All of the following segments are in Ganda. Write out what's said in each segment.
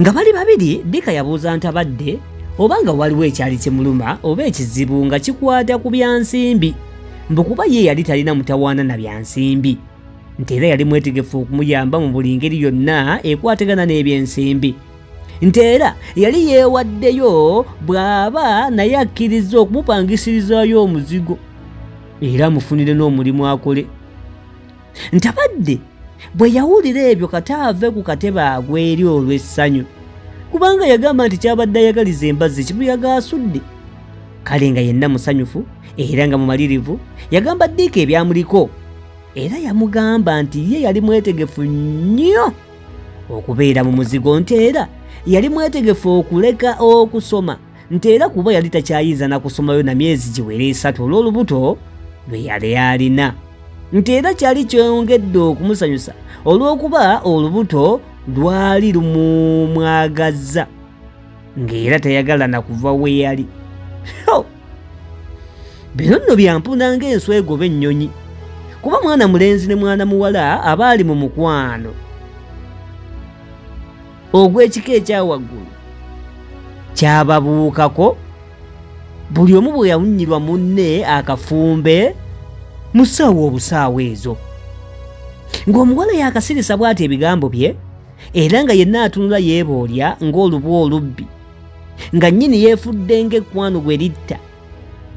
Nga bali babiri Dika yabuuza Ntabadde obanga waliwo ekyali kimuluma oba ekizibu nga kikwata ku byansimbi mbu kuba ye yali talina mutawaana na byansimbi nti era yali mwetegefu okumuyamba mu buli ngeri yonna ekwatagana n'ebyensimbi nti era yali yeewaddeyo bw'aba naye akkiriza okumupangisirizayo omuzigo era amufunire n'omulimu akole. Ntabadde bwe yawulira ebyo kata ave ku katebe agweri olw'essanyu kubanga yagamba nti kyabadde ayagaliza embazzi kibuyaga asudde. Kale nga yenna musanyufu era nga mumalirivu yagamba Dika ebyamuliko era yamugamba nti ye yali mwetegefu nnyo okubeera mu muzigo nti era yali mwetegefu okuleka okusoma nti era kuba yali takyayiza na kusomayo na myezi giwera 3 olw'olubuto lwe yali alina nti era kyali kyongedde okumusanyusa olw'okuba olubuto lwali lumumwagazza ng'era tayagala na kuva we yali. Bino nno byampuna ng'enswa egoba ennyonyi kuba mwana mulenzi ne mwana muwala abaali mu mukwano ogw'ekika ekyawaggulu kyababuukako buli omu bwe yawunnyirwa munne akafumbe mu ssaawa obusaawa ezo ng'omuwala yakasirisa bw'ati ebigambo bye era nga yenna atunula yeeboolya ng'olubu olubbi nga nnyini yeefudde ng'ekkwano gwe litta.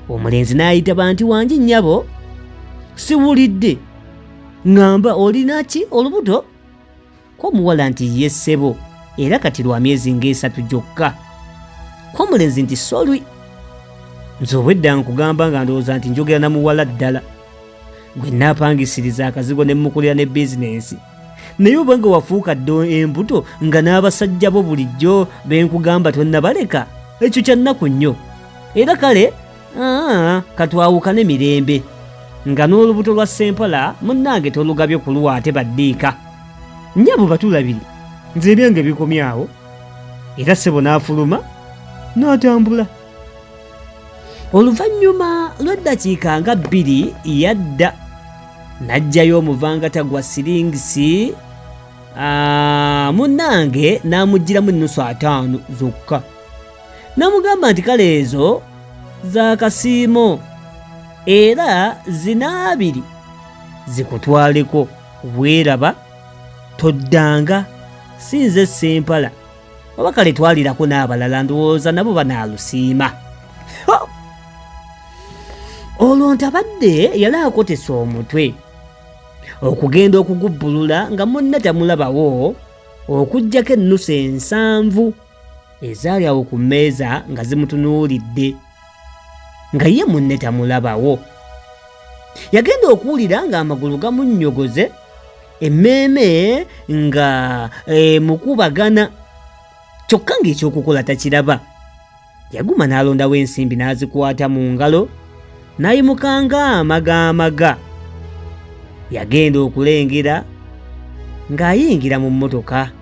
Omulenzi n'ayitaba nti wangi nnyabo siwulidde ŋŋamba olina ki olubuto ko omuwala nti ye ssebo era kati lwa myezi nga3 gyokka. Ko omulenzi nti solwi nze obwedda nkugamba nga ndowooza nti njogera na muwala ddala gwe naapangisiriza akazigo ne mukulira ne bizinensi naye obanga wafuuka ddo embuto nga n'abasajja bo bulijjo benkugamba tonnabaleka ekyo kya nnaku nnyo era kale katwawukane mirembe nga n'olubuto lwa Sempala munnange tolugabye kuluwa ate baddiika nnyabo batulabire nze ebyange bikomyawo era ssebo n'afuluma n'atambula. Oluvannyuma lw'eddakiika nga 2 yadda n'ajjayo omuvangata gwa siringisi munnange n'amugiramu 5 zokka n'amugamba nti kale ezo za kasiimo era 2 zikutwaleko weeraba toddanga sinze Sempala oba kale twalirako n'abalala ndowooza nabo banaalusiima. Olwo Ntabadde yali akotesa omutwe okugenda okugubbulula nga munne tamulabawo okuggyako 7 ezaali awo ku mmeeza nga zimutunuulidde nga ye munne tamulabawo. Yagenda okuwulira ng'amagulu gamunnyogoze emmeeme nga mukubagana kyokka ng'ekyokukola takiraba. Yaguma n'alondawo ensimbi n'azikwata mu ngalo n'ayimukanga amagaamaga. Yagenda okulengera ng'ayingira mu mmotoka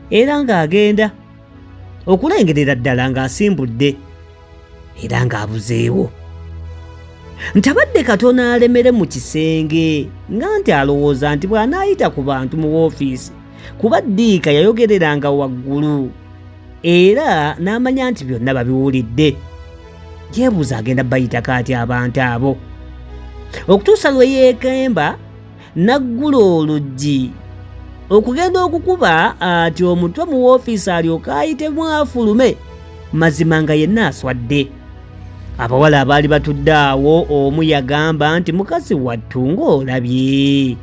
era ng'agenda okulengerera ddala ng'asimbudde era ng'abuzeewo. Ntabadde katono alemere mu kisenge nga nti alowooza nti bw'anaayita ku bantu mu woofiisi kuba Dika yayogereranga waggulu era n'amanya nti byonna babiwulidde. Yeebuuza agenda bayitako atya abantu abo okutuusa lwe yeekemba n'aggula oluggi okugenda okukuba ati omutwe mu woofiisi alyoka ayitemu afulume mazima nga yenna aswadde. Abawala abaali batudde awo omu yagamba nti mukazi wattu ng'olabye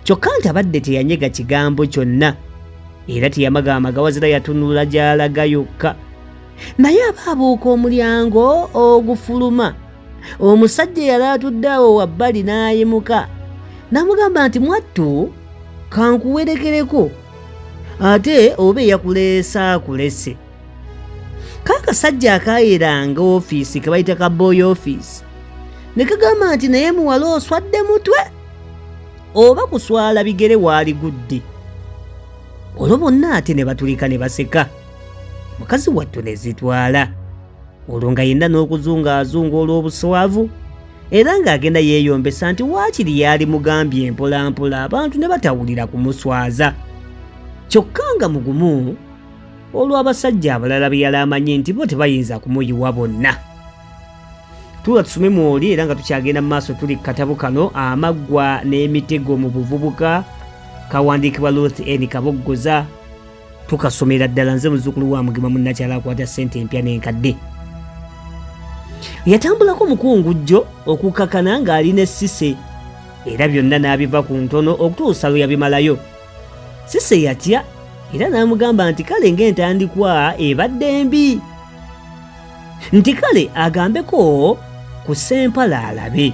kyokka Ntabadde teyanyega kigambo kyonna era teyamagaamaga wazira yatunula gy'alaga yokka. Naye abaabuuka omulyango ogufuluma omusajja yali atudde awo wabbali n'ayimuka n'amugamba nti mwattu kankuwerekereko ate oba eyakuleesa akulese. Kaakasajja akaayeranga ofiisi ke bayita ka boy office ne kagamba nti naye muwala oswadde mutwe oba kuswala bigere waali gudde. Olwo bonna ate ne batulika ne baseka. Mukazi wattu ne zitwala olwo nga yenna n'okuzungaazunga olw'obuswavu era ng'agenda yeeyombesa nti waakiri yali mugambye mpolampola abantu ne batawulira kumuswaza kyokka nga mugumu olw'abasajja abalala be yali amanyi nti bo tebayinza kumuyiwa bonna. Tuula tusome mwoli era nga tukyagenda mu maaso tuli ku katabo kano Amaggwa n'Emitego mu buvubuka kawandiikibwa Ruth N. Kaboggoza. Tukasomera ddala nze muzzukulu wa Mugema munnakyala akwata ssente empya n'enkadde. Yatambulako mukungujjo okukakana ng'alina essise era byonna n'abiva ku ntono okutuusa lwe yabimalayo. Sise yatya era n'amugamba nti kale ng'entandikwa ebadde mbi, nti kale agambeko ku Ssempala alabe.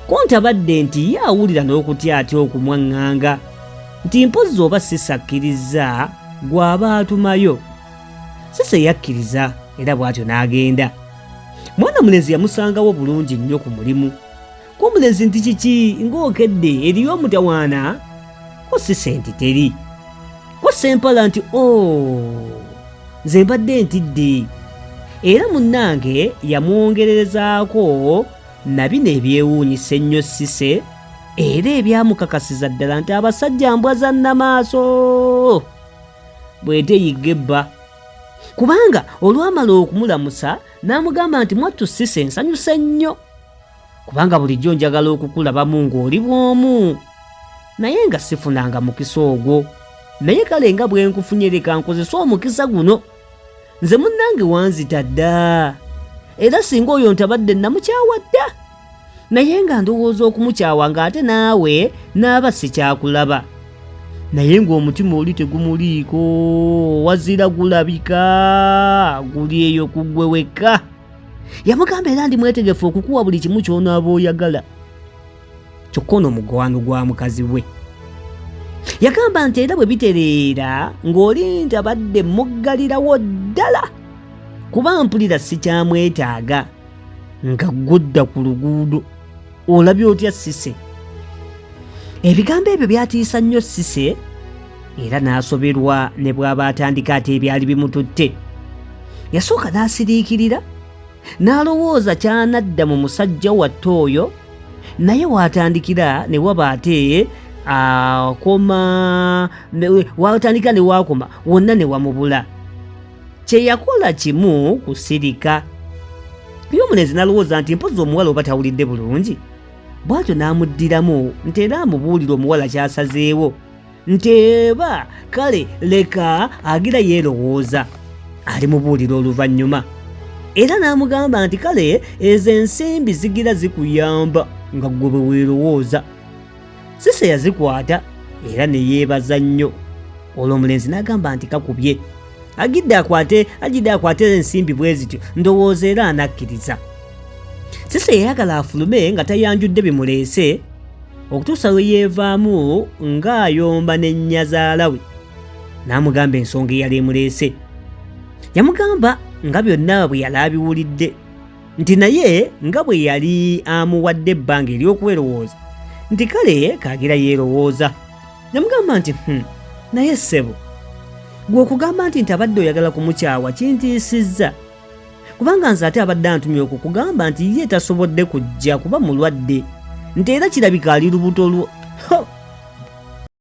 Kontabadde nti ye awulira n'okutya atya okumwaŋŋanga nti mpozi oba Sise akkiriza gw'aba atumayo. Sise yakkiriza era bw'atyo n'agenda. Mwana mulenzi yamusangawo bulungi nnyo ku mulimu. Ko mulenzi nti kiki ng'okedde eriyo omutawaana? Ko Sise nti teri. Ko Ssempala nti nze mbadde ntidde. Era munnange yamwongererezaako na bino ebyewuunyisa ennyo Sise era ebyamukakasiza ddala nti abasajja mbwa za nnamaaso bw'eteyigga ebba. Kubanga olwamala okumulamusa n'amugamba nti mwattu Sise nsanyuse nnyo kubanga bulijjo njagala okukulabamu ng'oli bw'omu, naye nga sifunanga mukisa ogwo. Naye kale nga bwe nkufunye leka nkozesa omukisa guno. Nze munnange wanzita dda era singa oyo ntabadde namukyawa dda, naye nga ndowooza okumukyawa ng'ate naawe n'aba sikyakulaba. Naye ng'omutima oli tegumuliiko, wazira gulabika guli eyo ku ggwe wekka. Yamugamba era ndi mwetegefu okukuwa buli kimu ky'onaaba oyagala. Kyokka ono muggwano gwa mukazi we. Yagamba nti era bwe bitereera ng'oli ntabadde muggalirawo ddala kuba mpulira sikyamwetaaga nga gudda ku luguudo. Olabye otya Sise? Ebigambo ebyo byatiisa nnyo Sise era n'asoberwa ne bw'aba atandika ate ebyali bimututte. Yasooka n'asiriikirira n'alowooza kyanadda mu musajja watte oyo, naye waatandikira ne waba ate watandika ne waakoma wonna ne wamubula. Kye yakola kimu kusirika. Omulenzi n'alowooza nti mpozi omuwala oba tawulidde bulungi. Bw'atyo n'amuddiramu nti era amubuulira omuwala kyasazeewo nti eba kale leka agira yeerowooza alimubuulira oluvannyuma. Era n'amugamba nti kale ezo ensimbi zigira zikuyamba nga ggwe bwe weerowooza. Sise yazikwata era ne yeebaza nnyo. Olwo omulenzi n'agamba nti kakubye agidde akwate ensimbi bwe zityo ndowooza era anakkiriza. Sise yayagala afulume nga tayanjudde bimuleese okutuusa lwe yeevaamu ng'ayomba n'ennyazaala we. N'amugamba ensonga eyali emuleese. Yamugamba nga byonna bwe yali abiwulidde nti naye nga bwe yali amuwadde ebbanga ery'okwerowooza nti kale kaagira yeerowooza. Yamugamba nti naye ssebo gwe okugamba nti abadde oyagala kumukyawa kintiisizza, kubanga nze ate abadde antumye okukugamba nti ye tasobodde kujja kuba mulwadde, nti era kirabika ali lubuto